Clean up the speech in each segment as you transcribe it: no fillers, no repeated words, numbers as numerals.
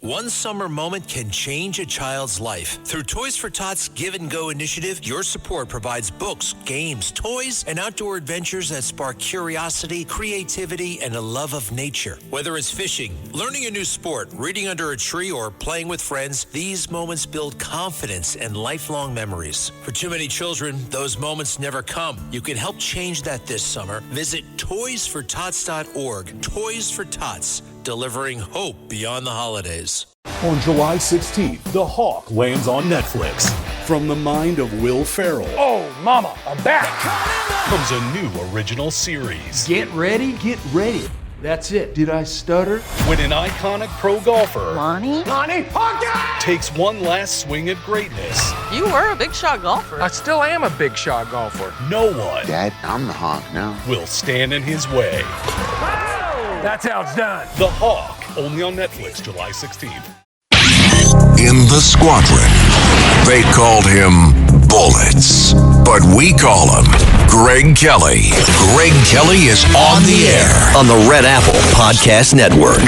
One summer moment can change a child's life. Through Toys for Tots Give and Go initiative, your support provides books, games, toys, and outdoor adventures that spark curiosity, creativity, and a love of nature. Whether it's fishing, learning a new sport, reading under a tree, or playing with friends, these moments build confidence and lifelong memories. For too many children, those moments never come. You can help change that this summer. Visit toysfortots.org. Toys for Tots, delivering hope beyond the holidays. On July 16th, The Hawk lands on Netflix. From the mind of Will Ferrell. Oh, mama, I'm back! Comes a new original series. Get ready, get ready. That's it. Did I stutter? When an iconic pro golfer Lonnie, Honky! takes one last swing at greatness, you were a big shot golfer. I still am a big shot golfer. no one Dad, I'm the honk now. will stand in his way. That's how it's done. The Hawk, only on Netflix, July 16th. In the squadron, they called him Bullets, but we call him Greg Kelly. Greg Kelly is on the air on the Red Apple Podcast Network.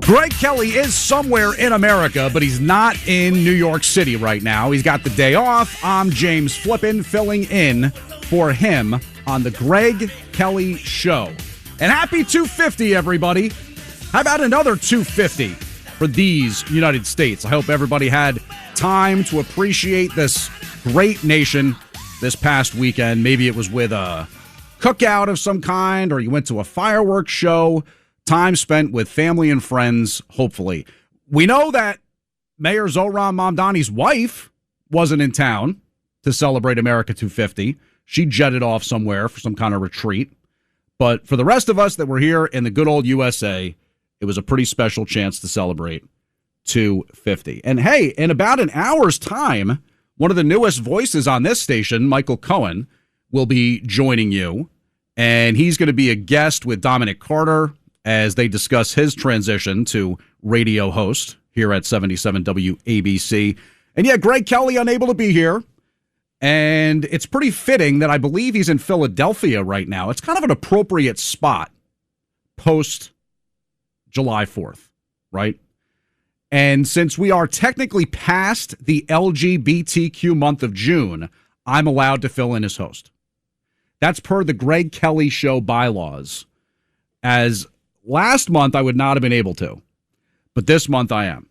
Greg Kelly is somewhere in America, but he's not in New York City right now. He's got the day off. I'm James Flippin, filling in for him on the Greg Kelly Show. And happy 250, everybody. How about another 250 for these United States? I hope everybody had time to appreciate this great nation this past weekend. Maybe it was with a cookout of some kind, or you went to a fireworks show. Time spent with family and friends, hopefully. We know that Mayor Zohran Mamdani's wife wasn't in town to celebrate America 250. She jetted off somewhere for some kind of retreat. But for the rest of us that were here in the good old USA, it was a pretty special chance to celebrate 250. And hey, in about an hour's time, one of the newest voices on this station, Michael Cohen, will be joining you. And he's going to be a guest with Dominic Carter as they discuss his transition to radio host here at 77 WABC. And yeah, Greg Kelly unable to be here. And it's pretty fitting that I believe he's in Philadelphia right now. It's kind of an appropriate spot post July 4th, right? And since we are technically past the LGBTQ month of June, I'm allowed to fill in as host. That's per the Greg Kelly Show bylaws. As last month, I would not have been able to, but this month I am.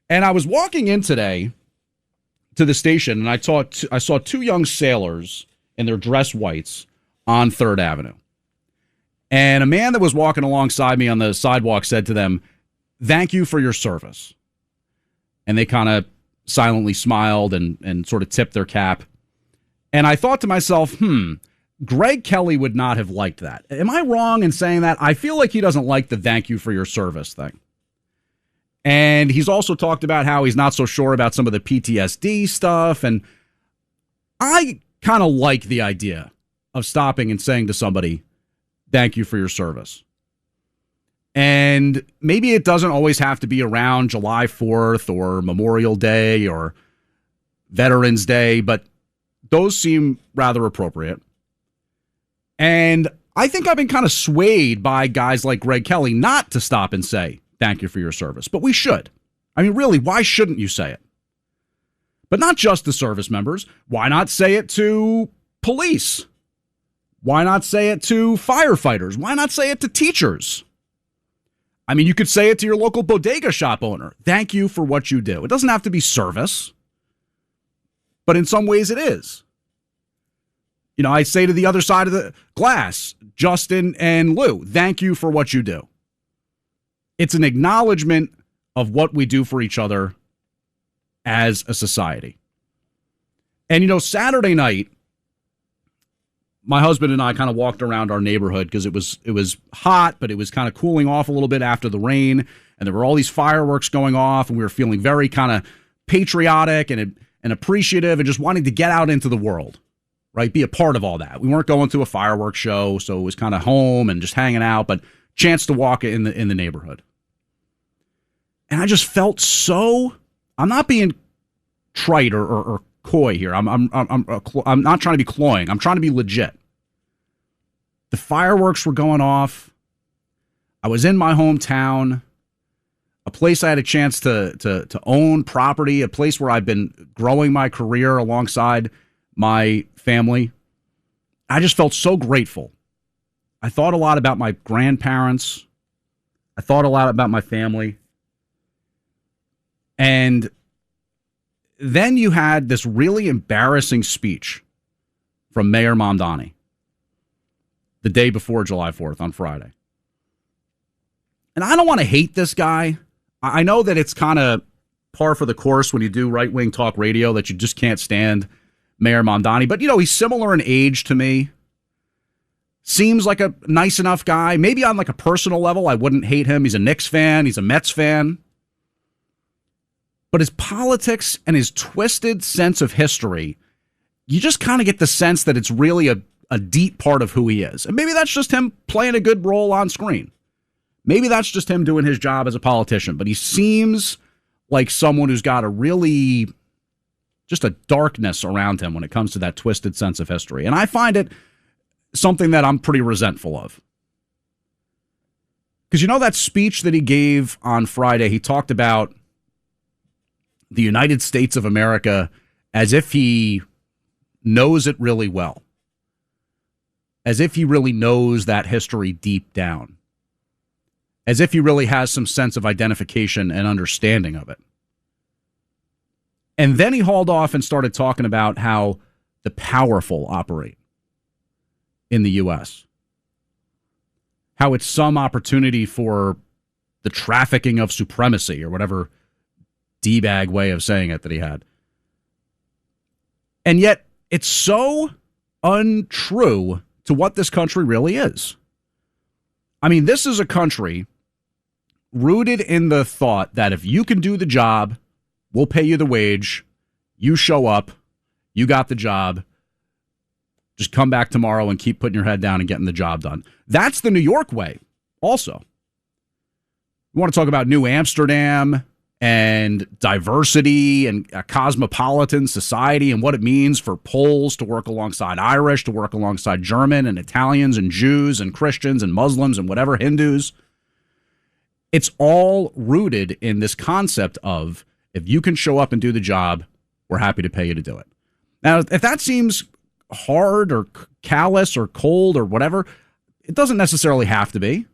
And I was walking in today to the station, and I saw two young sailors in their dress whites on 3rd Avenue. And a man that was walking alongside me on the sidewalk said to them, "Thank you for your service." And they kind of silently smiled and sort of tipped their cap. And I thought to myself, Greg Kelly would not have liked that. Am I wrong in saying that? I feel like he doesn't like the "thank you for your service" thing. And he's also talked about how he's not so sure about some of the PTSD stuff. And I kind of like the idea of stopping and saying to somebody, "Thank you for your service." And maybe it doesn't always have to be around July 4th or Memorial Day or Veterans Day, but those seem rather appropriate. And I think I've been kind of swayed by guys like Greg Kelly not to stop and say, "Thank you for your service." But we should. I mean, really, why shouldn't you say it? But not just to service members. Why not say it to police? Why not say it to firefighters? Why not say it to teachers? I mean, you could say it to your local bodega shop owner. "Thank you for what you do." It doesn't have to be service, but in some ways it is. You know, I say to the other side of the glass, Justin and Lou, "Thank you for what you do." It's an acknowledgement of what we do for each other as a society. And, you know, Saturday night, my husband and I kind of walked around our neighborhood because it was hot, but it was kind of cooling off a little bit after the rain. And there were all these fireworks going off, and we were feeling very kind of patriotic and appreciative and just wanting to get out into the world, right? Be a part of all that. We weren't going to a fireworks show, so it was kind of home and just hanging out, but chance to walk in the neighborhood. And I just felt so, I'm not being trite or coy here. I'm not trying to be cloying. I'm trying to be legit. The fireworks were going off. I was in my hometown, a place I had a chance to own property, a place where I've been growing my career alongside my family. I just felt so grateful. I thought a lot about my grandparents. I thought a lot about my family. And then you had this really embarrassing speech from Mayor Mamdani the day before July 4th on Friday. And I don't want to hate this guy. I know that it's kind of par for the course when you do right-wing talk radio that you just can't stand Mayor Mamdani. But, he's similar in age to me. Seems like a nice enough guy. Maybe on like a personal level, I wouldn't hate him. He's a Knicks fan. He's a Mets fan. But his politics and his twisted sense of history, you just kind of get the sense that it's really a deep part of who he is. And maybe that's just him playing a good role on screen. Maybe that's just him doing his job as a politician. But he seems like someone who's got just a darkness around him when it comes to that twisted sense of history. And I find it something that I'm pretty resentful of. Because that speech that he gave on Friday, he talked about the United States of America as if he knows it really well. As if he really knows that history deep down. As if he really has some sense of identification and understanding of it. And then he hauled off and started talking about how the powerful operate in the U.S. How it's some opportunity for the trafficking of supremacy or whatever D-bag way of saying it that he had. And yet it's so untrue to what this country really is. I mean, this is a country rooted in the thought that if you can do the job, we'll pay you the wage, you show up, you got the job, just come back tomorrow and keep putting your head down and getting the job done. That's the New York way also. We want to talk about New Amsterdam and diversity and a cosmopolitan society and what it means for Poles to work alongside Irish, to work alongside German and Italians and Jews and Christians and Muslims and whatever, Hindus. It's all rooted in this concept of if you can show up and do the job, we're happy to pay you to do it. Now, if that seems hard or callous or cold or whatever, it doesn't necessarily have to be.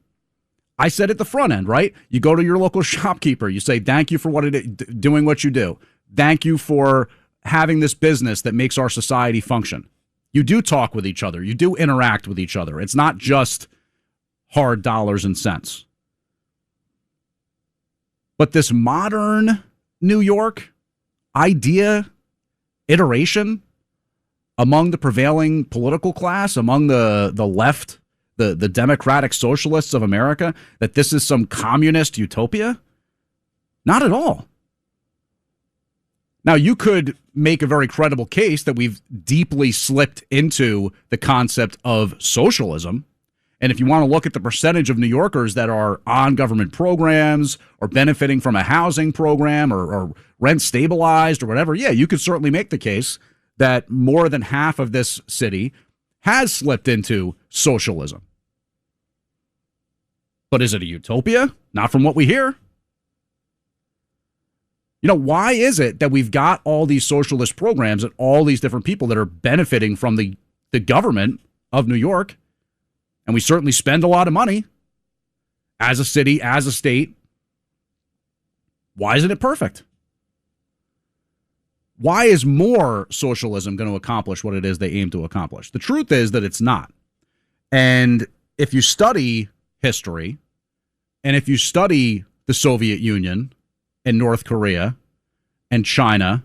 I said at the front end, right? You go to your local shopkeeper. You say, thank you for doing what you do. Thank you for having this business that makes our society function. You do talk with each other. You do interact with each other. It's not just hard dollars and cents. But this modern New York idea, iteration among the prevailing political class, among the left, the democratic socialists of America, that this is some communist utopia? Not at all. Now, you could make a very credible case that we've deeply slipped into the concept of socialism. And if you want to look at the percentage of New Yorkers that are on government programs or benefiting from a housing program or rent stabilized or whatever, yeah, you could certainly make the case that more than half of this city has slipped into socialism. But is it a utopia? Not from what we hear. Why is it that we've got all these socialist programs and all these different people that are benefiting from the government of New York? And we certainly spend a lot of money as a city, as a state. Why isn't it perfect? Why is more socialism going to accomplish what it is they aim to accomplish? The truth is that it's not. And if you study history, and if you study the Soviet Union and North Korea and China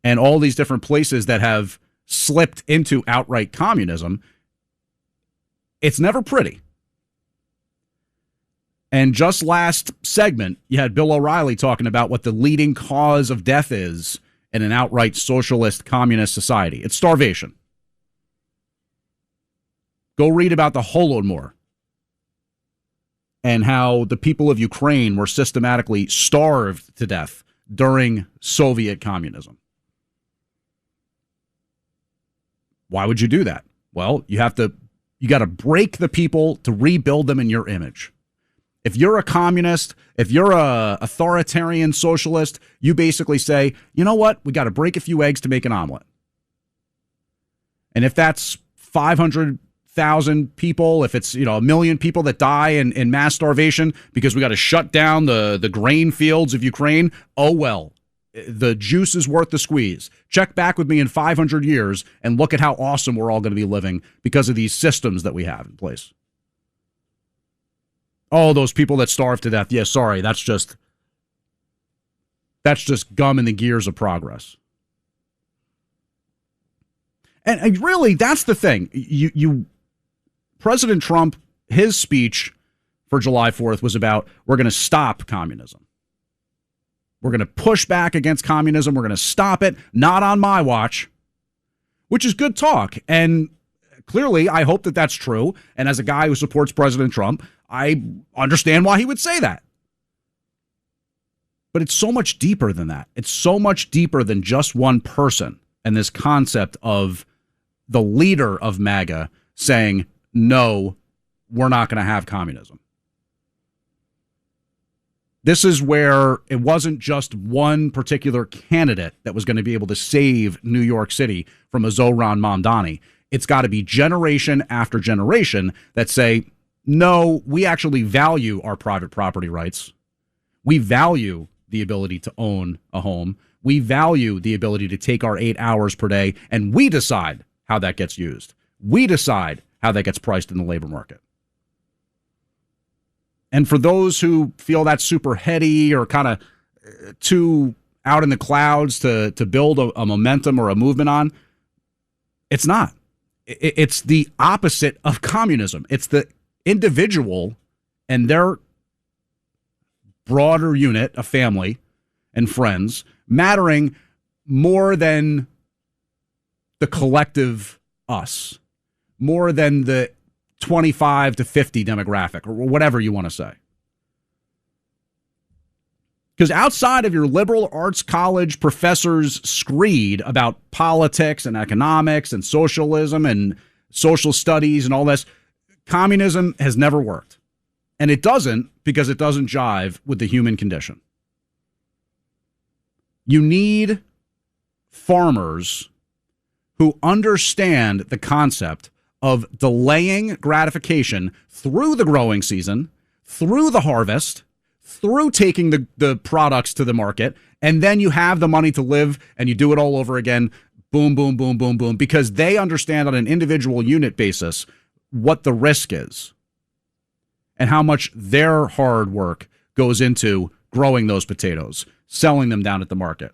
and all these different places that have slipped into outright communism, it's never pretty. And just last segment, you had Bill O'Reilly talking about what the leading cause of death is in an outright socialist communist society. It's starvation. Go read about the Holodomor and how the people of Ukraine were systematically starved to death during Soviet communism. Why would you do that? Well, you got to break the people to rebuild them in your image. If you're a communist, if you're a authoritarian socialist, you basically say, you know what? We got to break a few eggs to make an omelet. And if that's 500,000 people, if it's 1 million people that die in mass starvation because we got to shut down the grain fields of Ukraine, oh well. The juice is worth the squeeze. Check back with me in 500 years and look at how awesome we're all going to be living because of these systems that we have in place. Oh, those people that starve to death. Yeah, sorry, that's just gum in the gears of progress. And really, that's the thing. President Trump, his speech for July 4th was about, we're going to stop communism. We're going to push back against communism. We're going to stop it. Not on my watch, which is good talk. And clearly, I hope that that's true. And as a guy who supports President Trump, I understand why he would say that. But it's so much deeper than that. It's so much deeper than just one person and this concept of the leader of MAGA saying, no, we're not going to have communism. This is where it wasn't just one particular candidate that was going to be able to save New York City from a Zohran Mamdani. It's got to be generation after generation that say, no, we actually value our private property rights. We value the ability to own a home. We value the ability to take our 8 hours per day, and we decide how that gets used. We decide how that gets priced in the labor market. And for those who feel that's super heady or kind of too out in the clouds to build a momentum or a movement on, it's not. It's the opposite of communism. It's the individual and their broader unit of family and friends mattering more than the collective us, more than the 25 to 50 demographic or whatever you want to say. Because outside of your liberal arts college professor's screed about politics and economics and socialism and social studies and all this, communism has never worked. And it doesn't because it doesn't jive with the human condition. You need farmers who understand the concept of delaying gratification through the growing season, through the harvest, through taking the products to the market, and then you have the money to live and you do it all over again, boom, boom, boom, boom, boom, because they understand on an individual unit basis what the risk is and how much their hard work goes into growing those potatoes, selling them down at the market.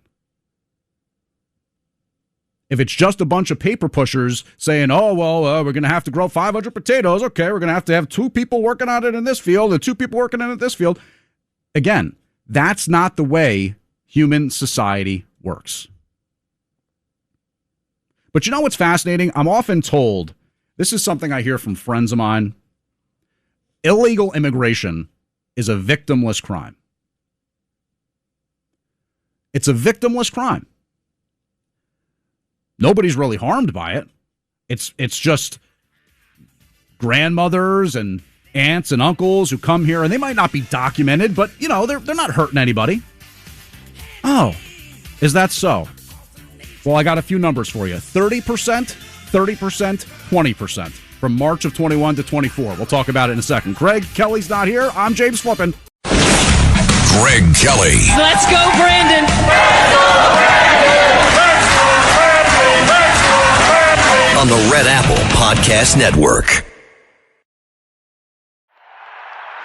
If it's just a bunch of paper pushers saying, oh, well, we're going to have to grow 500 potatoes. Okay, we're going to have 2 people working on it in this field and 2 people working on it in this field. Again, that's not the way human society works. But you know what's fascinating? I'm often told, this is something I hear from friends of mine, illegal immigration is a victimless crime. It's a victimless crime. Nobody's really harmed by it. It's just grandmothers and aunts and uncles who come here, and they might not be documented, but, you know, they're not hurting anybody. Oh, is that so? Well, I got a few numbers for you. 30%, 30%, 20% from March of 21 to 24. We'll talk about it in a second. Greg Kelly's not here. I'm James Flippin. Greg Kelly. Let's go, Brandon. On the Red Apple Podcast Network.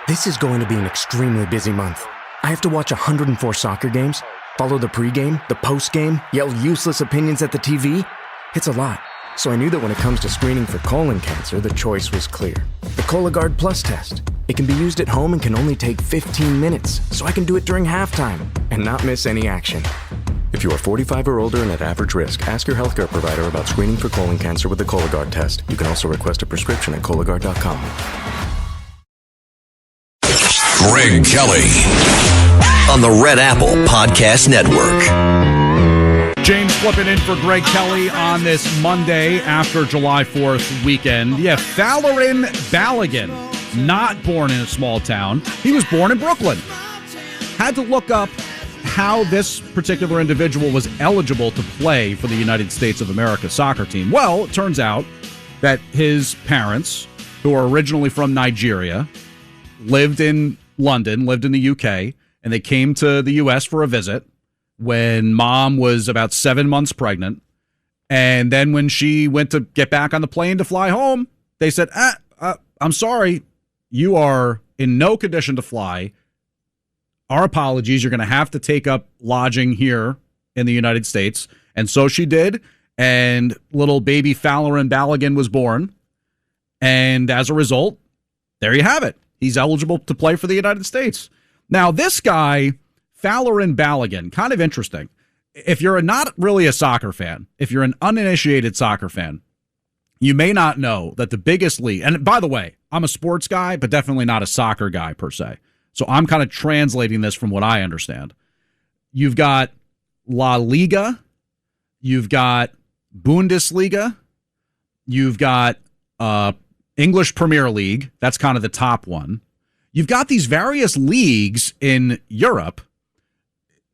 This is going to be an extremely busy month. I have to watch 104 soccer games, follow the pregame, the postgame, yell useless opinions at the TV. It's a lot. So I knew that when it comes to screening for colon cancer, the choice was clear. The Cologuard Plus test. It can be used at home and can only take 15 minutes, so I can do it during halftime and not miss any action. If you are 45 or older and at average risk, ask your healthcare provider about screening for colon cancer with the Cologuard test. You can also request a prescription at Cologuard.com. Greg Kelly. On the Red Apple Podcast Network. James Flippin in for Greg Kelly on this Monday after July 4th weekend. Yeah, Fowler in Balogun not born in a small town. He was born in Brooklyn. Had to look up how this particular individual was eligible to play for the United States of America soccer team. Well, it turns out that his parents, who are originally from Nigeria, lived in London, lived in the UK, and they came to the US for a visit when mom was about 7 months pregnant. And then when she went to get back on the plane to fly home, they said, I'm sorry, you are in no condition to fly. Our apologies. You're going to have to take up lodging here in the United States. And so she did. And little baby Falarin Balogun was born. And as a result, there you have it. He's eligible to play for the United States. Now, this guy, Falarin Balogun, kind of interesting. If you're not really a soccer fan, if you're an uninitiated soccer fan, you may not know that the biggest league, and by the way, I'm a sports guy, but definitely not a soccer guy per se. So I'm kind of translating this from what I understand. You've got La Liga, you've got Bundesliga, you've got English Premier League. That's kind of the top one. You've got these various leagues in Europe,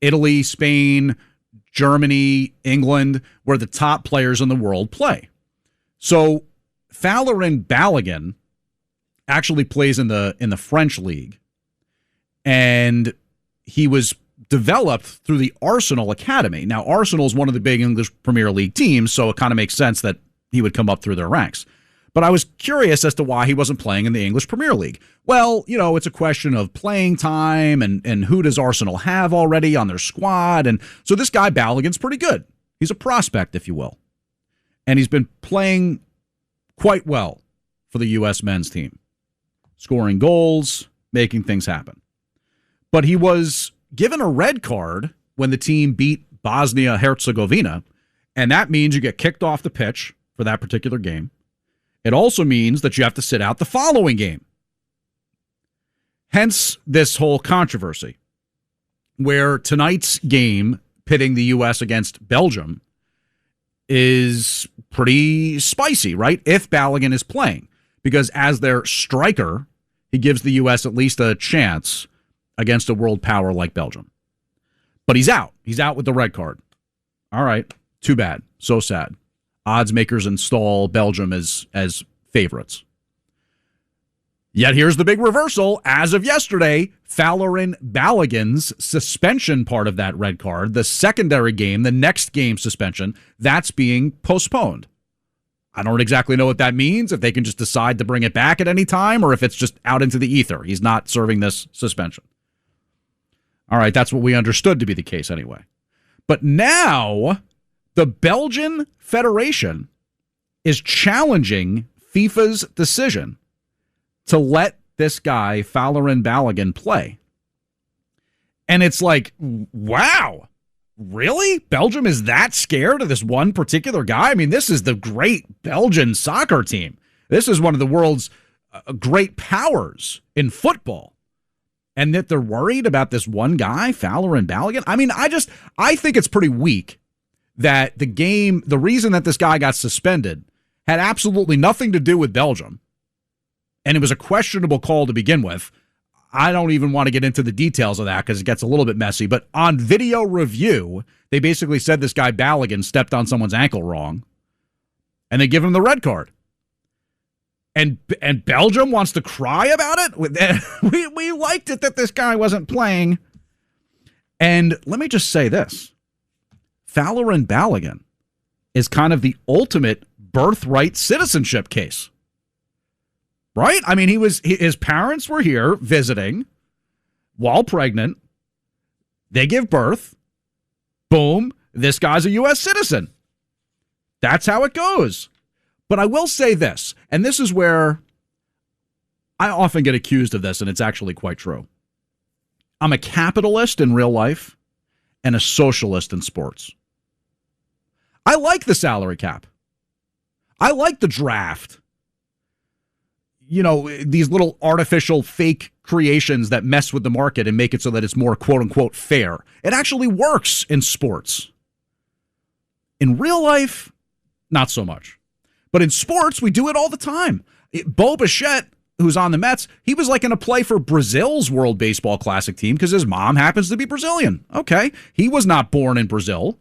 Italy, Spain, Germany, England, where the top players in the world play. So Falarin Balogun actually plays in the French league. And he was developed through the Arsenal Academy. Now, Arsenal is one of the big English Premier League teams, so it kind of makes sense that he would come up through their ranks. But I was curious as to why he wasn't playing in the English Premier League. Well, you know, it's a question of playing time and who does Arsenal have already on their squad. And so this guy Balogun's pretty good. He's a prospect, if you will. And he's been playing quite well for the U.S. men's team, scoring goals, making things happen. But he was given a red card when the team beat Bosnia-Herzegovina, and that means you get kicked off the pitch for that particular game. It also means that you have to sit out the following game. Hence this whole controversy, where tonight's game pitting the U.S. against Belgium is pretty spicy, right? If Balogun is playing, because as their striker, he gives the U.S. at least a chance against a world power like Belgium. But he's out. He's out with the red card. All right. Too bad. So sad. Odds makers install Belgium as favorites. Yet here's the big reversal. As of yesterday, Falarin Balogun's suspension part of that red card, the secondary game, the next game suspension, that's being postponed. I don't exactly know what that means, if they can just decide to bring it back at any time or if it's just out into the ether. He's not serving this suspension. All right, that's what we understood to be the case anyway. But now the Belgian Federation is challenging FIFA's decision to let this guy, Falarin Balogun, play. And it's like, wow, really? Belgium is that scared of this one particular guy? I mean, this is the great Belgian soccer team. This is one of the world's great powers in football. And that they're worried about this one guy, Falarin Balogun? I mean, I think it's pretty weak that the reason that this guy got suspended had absolutely nothing to do with Belgium. And it was a questionable call to begin with. I don't even want to get into the details of that because it gets a little bit messy. But on video review, they basically said this guy Balogun stepped on someone's ankle wrong. And they give him the red card. And Belgium wants to cry about it? We liked it that this guy wasn't playing. And let me just say this. Falarin Balogun is kind of the ultimate birthright citizenship case. Right? I mean, his parents were here visiting while pregnant. They give birth. Boom. This guy's a U.S. citizen. That's how it goes. But I will say this, and this is where I often get accused of this, and it's actually quite true. I'm a capitalist in real life and a socialist in sports. I like the salary cap. I like the draft. You know, these little artificial fake creations that mess with the market and make it so that it's more quote-unquote fair. It actually works in sports. In real life, not so much. But in sports, we do it all the time. Bo Bichette who's on the Mets, he was like going to play for Brazil's World Baseball Classic team because his mom happens to be Brazilian. Okay. He was not born in Brazil.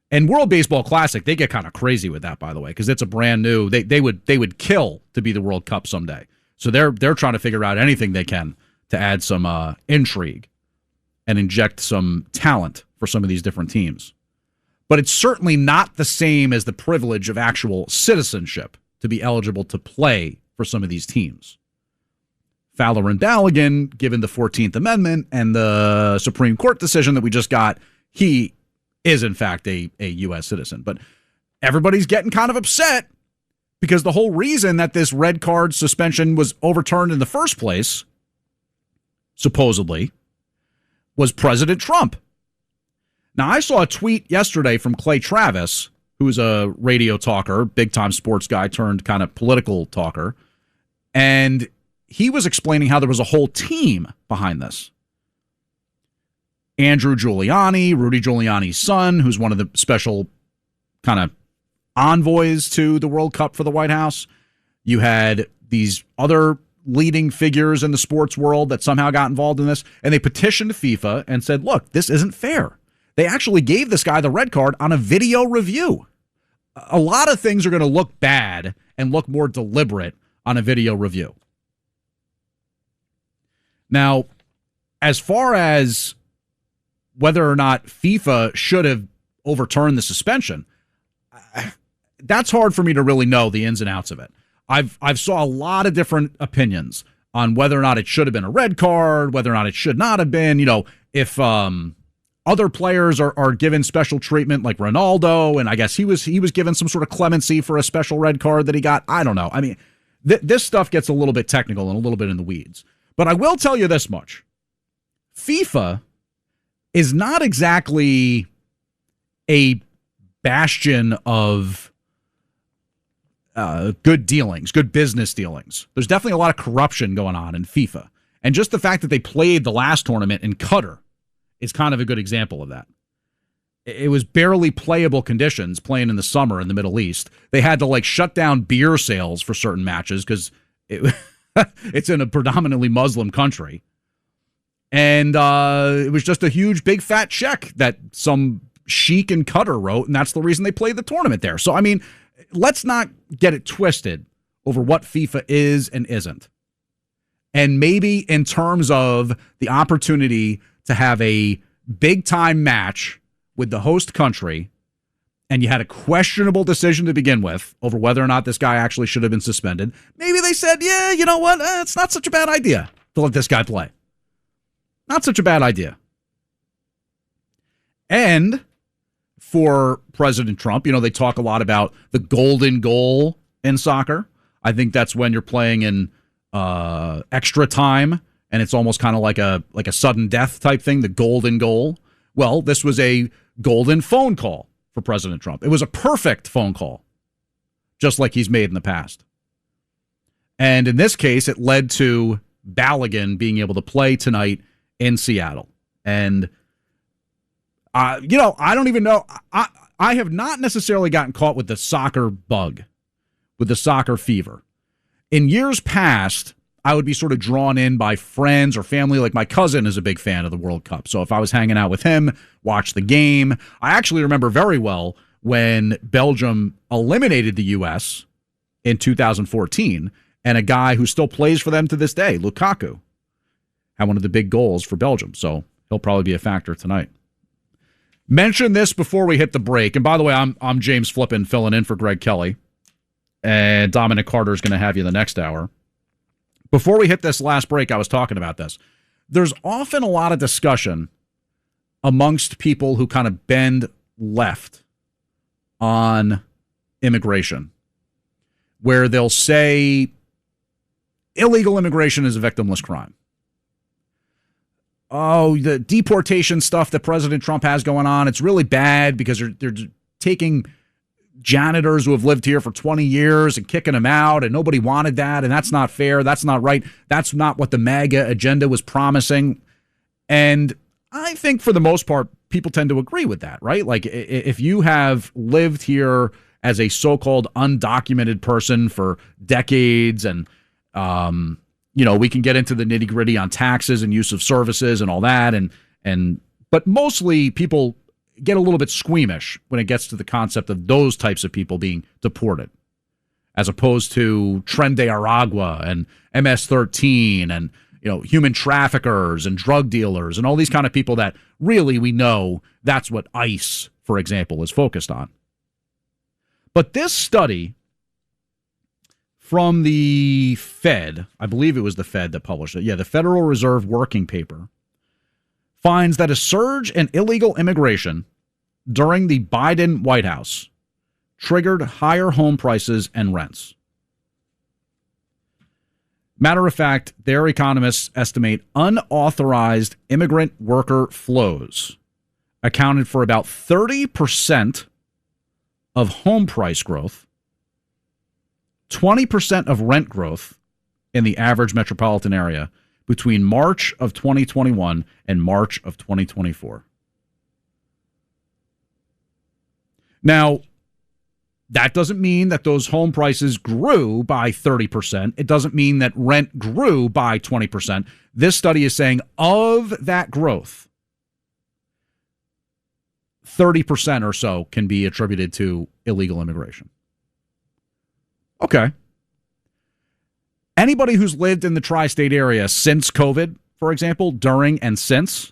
And World Baseball Classic, they get kind of crazy with that, by the way, because it's a brand new. They would kill to be the World Cup someday. So they're trying to figure out anything they can to add some intrigue and inject some talent for some of these different teams. But it's certainly not the same as the privilege of actual citizenship to be eligible to play for some of these teams. Fowler and Balogun, given the 14th Amendment and the Supreme Court decision that we just got, he is in fact a U.S. citizen. But everybody's getting kind of upset because the whole reason that this red card suspension was overturned in the first place, supposedly, was President Trump. Now, I saw a tweet yesterday from Clay Travis, who's a radio talker, big-time sports guy turned kind of political talker, and he was explaining how there was a whole team behind this. Andrew Giuliani, Rudy Giuliani's son, who's one of the special kind of envoys to the World Cup for the White House. You had these other leading figures in the sports world that somehow got involved in this, and they petitioned FIFA and said, look, this isn't fair. They actually gave this guy the red card on a video review. A lot of things are going to look bad and look more deliberate on a video review. Now, as far as whether or not FIFA should have overturned the suspension, that's hard for me to really know the ins and outs of it. I've saw a lot of different opinions on whether or not it should have been a red card, whether or not it should not have been. You know, if other players are given special treatment, like Ronaldo, and I guess he was given some sort of clemency for a special red card that he got. I don't know. I mean, this stuff gets a little bit technical and a little bit in the weeds. But I will tell you this much. FIFA is not exactly a bastion of good dealings, good business dealings. There's definitely a lot of corruption going on in FIFA. And just the fact that they played the last tournament in Qatar is kind of a good example of that. It was barely playable conditions playing in the summer in the Middle East. They had to shut down beer sales for certain matches because it's in a predominantly Muslim country. And it was just a huge, big, fat check that some sheik in Qatar wrote, and that's the reason they played the tournament there. So, I mean, let's not get it twisted over what FIFA is and isn't. And maybe in terms of the opportunity to have a big-time match with the host country, and you had a questionable decision to begin with over whether or not this guy actually should have been suspended, maybe they said, yeah, you know what, it's not such a bad idea to let this guy play. Not such a bad idea. And for President Trump, they talk a lot about the golden goal in soccer. I think that's when you're playing in extra time, and it's almost kind of like a sudden death type thing, the golden goal. Well, this was a golden phone call for President Trump. It was a perfect phone call, just like he's made in the past. And in this case, it led to Balogun being able to play tonight in Seattle. And, I don't even know. I have not necessarily gotten caught with the soccer bug, with the soccer fever. In years past, I would be sort of drawn in by friends or family. Like my cousin is a big fan of the World Cup. So if I was hanging out with him, watch the game. I actually remember very well when Belgium eliminated the U.S. in 2014, and a guy who still plays for them to this day, Lukaku, had one of the big goals for Belgium. So he'll probably be a factor tonight. Mention this before we hit the break. And by the way, I'm James Flippin filling in for Greg Kelly. And Dominic Carter is going to have you the next hour. Before we hit this last break, I was talking about this. There's often a lot of discussion amongst people who kind of bend left on immigration, where they'll say illegal immigration is a victimless crime. Oh, the deportation stuff that President Trump has going on, it's really bad because they're taking janitors who have lived here for 20 years and kicking them out, and nobody wanted that, and that's not fair, that's not right, that's not what the MAGA agenda was promising. And I think for the most part, people tend to agree with that, right? Like if you have lived here as a so-called undocumented person for decades and We can get into the nitty gritty on taxes and use of services and all that. But mostly people get a little bit squeamish when it gets to the concept of those types of people being deported, as opposed to Tren de Aragua and MS-13 and human traffickers and drug dealers and all these kind of people that really we know that's what ICE, for example, is focused on. But this study from the Fed, I believe it was the Fed that published it. Yeah, the Federal Reserve Working Paper finds that a surge in illegal immigration during the Biden White House triggered higher home prices and rents. Matter of fact, their economists estimate unauthorized immigrant worker flows accounted for about 30% of home price growth, 20% of rent growth in the average metropolitan area between March of 2021 and March of 2024. Now, that doesn't mean that those home prices grew by 30%. It doesn't mean that rent grew by 20%. This study is saying of that growth, 30% or so can be attributed to illegal immigration. Okay. Anybody who's lived in the tri-state area since COVID, for example, during and since,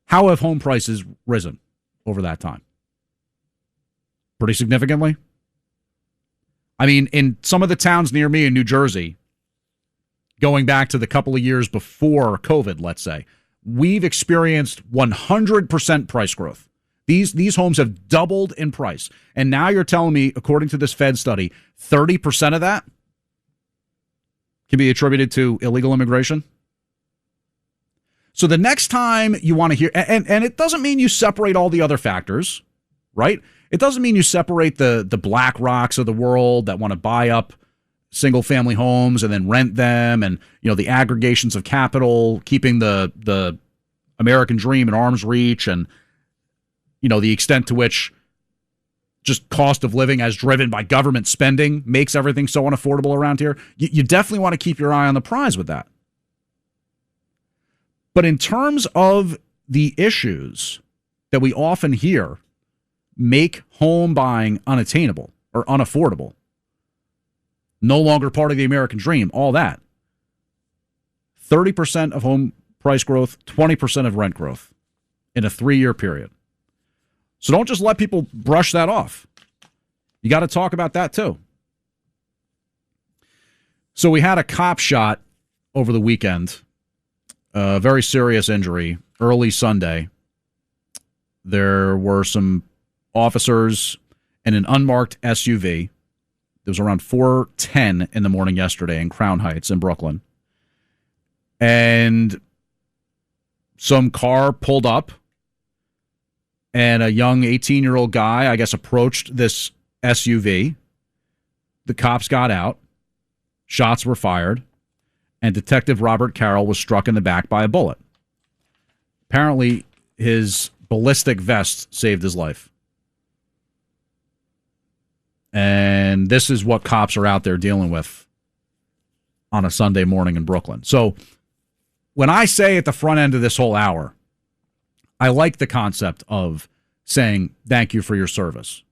how have home prices risen over that time? Pretty significantly. I mean, in some of the towns near me in New Jersey, going back to the couple of years before COVID, let's say, we've experienced 100% price growth. These homes have doubled in price. And now you're telling me, according to this Fed study, 30% of that can be attributed to illegal immigration? So the next time you want to hear, and it doesn't mean you separate all the other factors, right? It doesn't mean you separate the Black Rocks of the world that want to buy up single-family homes and then rent them, and the aggregations of capital, keeping the American dream at arm's reach, and the extent to which just cost of living as driven by government spending makes everything so unaffordable around here. You definitely want to keep your eye on the prize with that. But in terms of the issues that we often hear make home buying unattainable or unaffordable, no longer part of the American dream, all that, 30% of home price growth, 20% of rent growth in a 3-year period. So don't just let people brush that off. You got to talk about that too. So we had a cop shot over the weekend, a very serious injury, early Sunday. There were some officers in an unmarked SUV. It was around 4:10 in the morning yesterday in Crown Heights in Brooklyn. And some car pulled up, and a young 18-year-old guy, I guess, approached this SUV. The cops got out. Shots were fired. And Detective Robert Carroll was struck in the back by a bullet. Apparently, his ballistic vest saved his life. And this is what cops are out there dealing with on a Sunday morning in Brooklyn. So when I say at the front end of this whole hour, I like the concept of saying thank you for your service.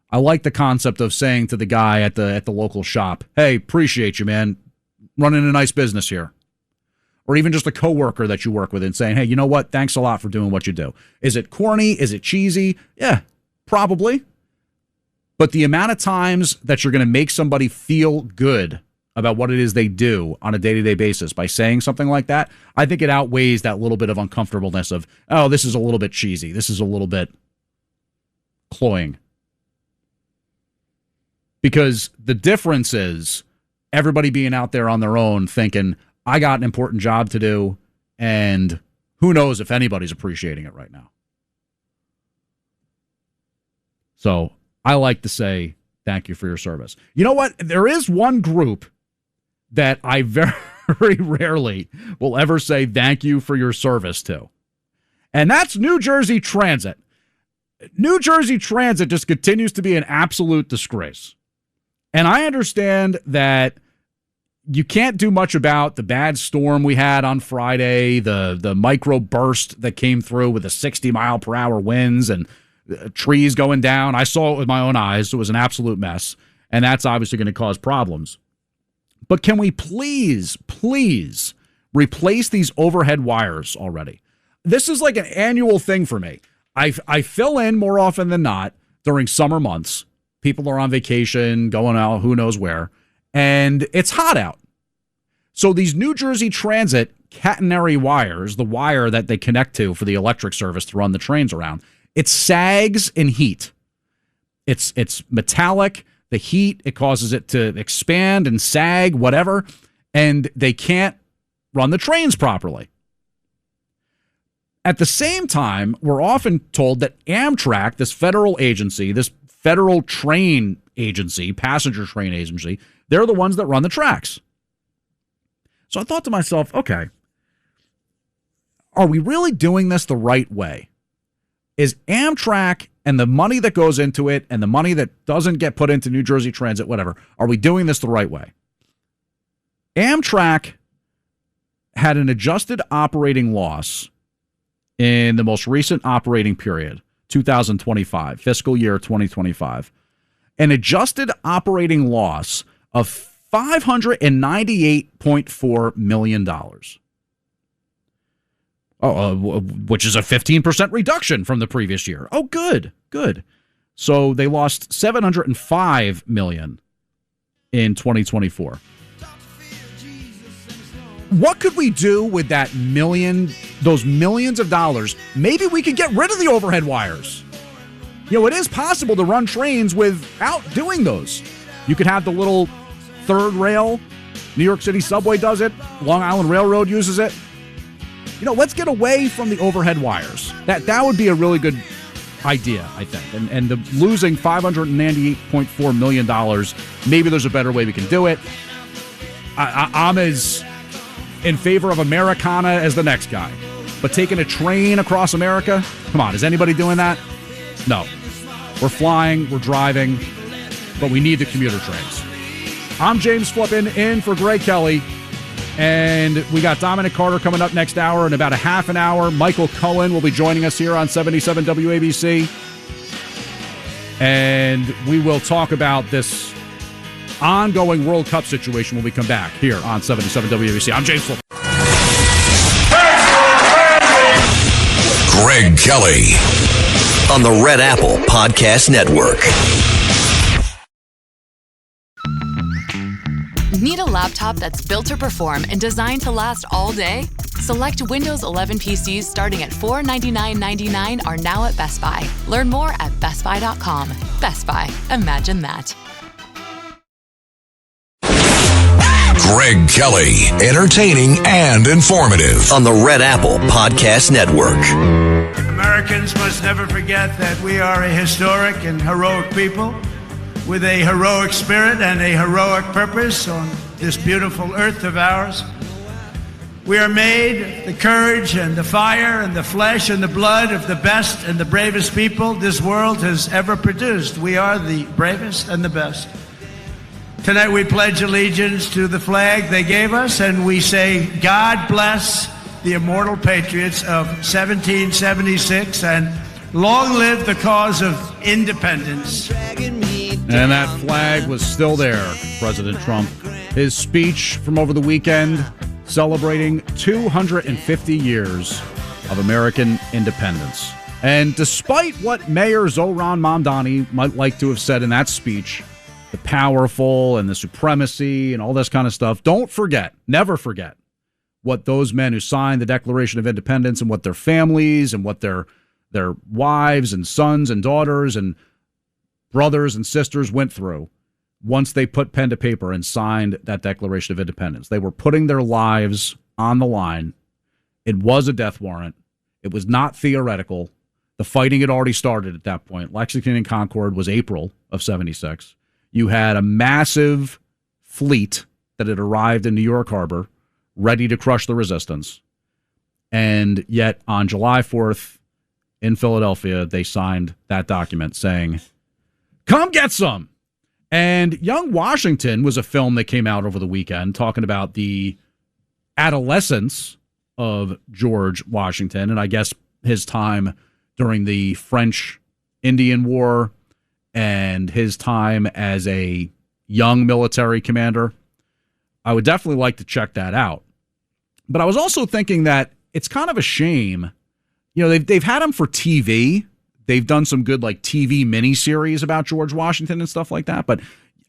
I like the concept of saying to the guy at the local shop, hey, appreciate you, man, running a nice business here. Or even just a coworker that you work with and saying, hey, you know what? Thanks a lot for doing what you do. Is it corny? Is it cheesy? Yeah, probably. But the amount of times that you're going to make somebody feel good about what it is they do on a day-to-day basis by saying something like that, I think it outweighs that little bit of uncomfortableness of, oh, this is a little bit cheesy. This is a little bit cloying. Because the difference is everybody being out there on their own thinking, I got an important job to do, and who knows if anybody's appreciating it right now. So I like to say thank you for your service. You know what? There is one group that I very rarely will ever say thank you for your service to, and that's New Jersey Transit. New Jersey Transit just continues to be an absolute disgrace. And I understand that you can't do much about the bad storm we had on Friday, the micro burst that came through with the 60-mile-per-hour winds and trees going down. I saw it with my own eyes. It was an absolute mess, and that's obviously going to cause problems. But can we please replace these overhead wires already? This is like an annual thing for me. I fill in more often than not during summer months. People are on vacation, going out, who knows where, and it's hot out. So these New Jersey Transit catenary wires, the wire that they connect to for the electric service to run the trains around, it sags in heat. It's metallic. The heat, it causes it to expand and sag, whatever, and they can't run the trains properly. At the same time, we're often told that Amtrak, this federal agency, this federal train agency, passenger train agency, they're the ones that run the tracks. So I thought to myself, okay, are we really doing this the right way? Is Amtrak and the money that goes into it and the money that doesn't get put into New Jersey Transit, whatever, are we doing this the right way? Amtrak had an adjusted operating loss in the most recent operating period, 2025, fiscal year 2025, an adjusted operating loss of $598.4 million, which is a 15% reduction from the previous year. Oh, good. So they lost $705 million in 2024. What could we do with that those millions of dollars? Maybe we could get rid of the overhead wires. It is possible to run trains without doing those. You could have the little third rail. New York City subway does it. Long Island Railroad uses it. Let's get away from the overhead wires. That would be a really good idea, I think. And the losing $598.4 million, maybe there's a better way we can do it. I'm as in favor of Americana as the next guy. But taking a train across America? Come on, is anybody doing that? No. We're flying, we're driving, but we need the commuter trains. I'm James Flippin in for Greg Kelly. And we got Dominic Carter coming up next hour. In about a half an hour, Michael Cohen will be joining us here on 77 WABC. And we will talk about this ongoing World Cup situation when we come back here on 77 WABC. I'm James Flippin. Greg Kelly on the Red Apple Podcast Network. Need a laptop that's built to perform and designed to last all day? Select Windows 11 PCs starting at $499.99 are now at Best Buy. Learn more at bestbuy.com. Best Buy. Imagine that. Greg Kelly, entertaining and informative on the Red Apple Podcast Network. Americans must never forget that we are a historic and heroic people with a heroic spirit and a heroic purpose on this beautiful earth of ours. We are made the courage and the fire and the flesh and the blood of the best and the bravest people this world has ever produced. We are the bravest and the best. Tonight we pledge allegiance to the flag they gave us, and we say, God bless the immortal patriots of 1776, and long live the cause of independence. And that flag was still there, President Trump. His speech from over the weekend celebrating 250 years of American independence. And despite what Mayor Zohran Mamdani might like to have said in that speech, the powerful and the supremacy and all this kind of stuff, don't forget, never forget, what those men who signed the Declaration of Independence and what their families and what their wives and sons and daughters and brothers and sisters went through once they put pen to paper and signed that Declaration of Independence. They were putting their lives on the line. It was a death warrant. It was not theoretical. The fighting had already started at that point. Lexington and Concord was April of 76. You had a massive fleet that had arrived in New York Harbor, ready to crush the resistance. And yet on July 4th in Philadelphia, they signed that document saying, come get some. And Young Washington was a film that came out over the weekend talking about the adolescence of George Washington and I guess his time during the French Indian War and his time as a young military commander. I would definitely like to check that out. But I was also thinking that it's kind of a shame. You know, they've had him for TV. They've done some good like TV miniseries about George Washington and stuff like that. But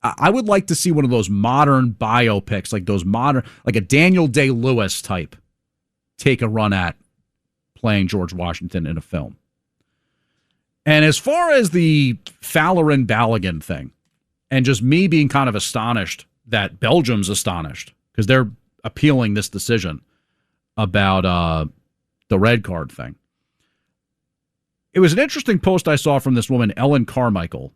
I would like to see one of those modern biopics, like those modern, like a Daniel Day-Lewis type, take a run at playing George Washington in a film. And as far as the Fowler and Balogun thing, and just me being kind of astonished that Belgium's astonished because they're appealing this decision about the red card thing. It was an interesting post I saw from this woman, Ellen Carmichael,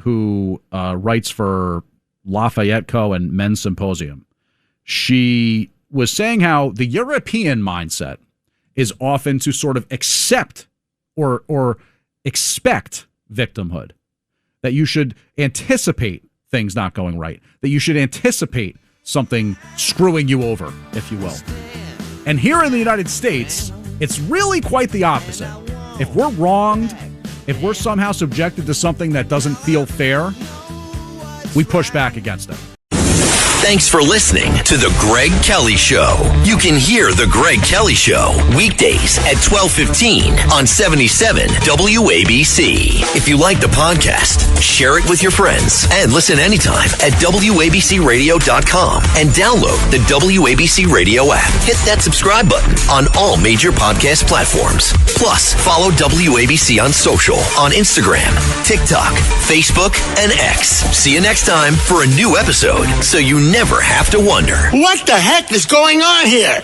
who writes for Lafayette Co. and Men's Symposium. She was saying how the European mindset is often to sort of accept or expect victimhood, that you should anticipate things not going right, that you should anticipate something screwing you over, if you will. And here in the United States, it's really quite the opposite. If we're wronged, if we're somehow subjected to something that doesn't feel fair, we push back against it. Thanks for listening to The Greg Kelly Show. You can hear The Greg Kelly Show weekdays at 12:15 on 77 WABC. If you like the podcast, share it with your friends and listen anytime at WABCRadio.com and download the WABC Radio app. Hit that subscribe button on all major podcast platforms. Plus, follow WABC on social on Instagram, TikTok, Facebook, and X. See you next time for a new episode so you never have to wonder. What the heck is going on here?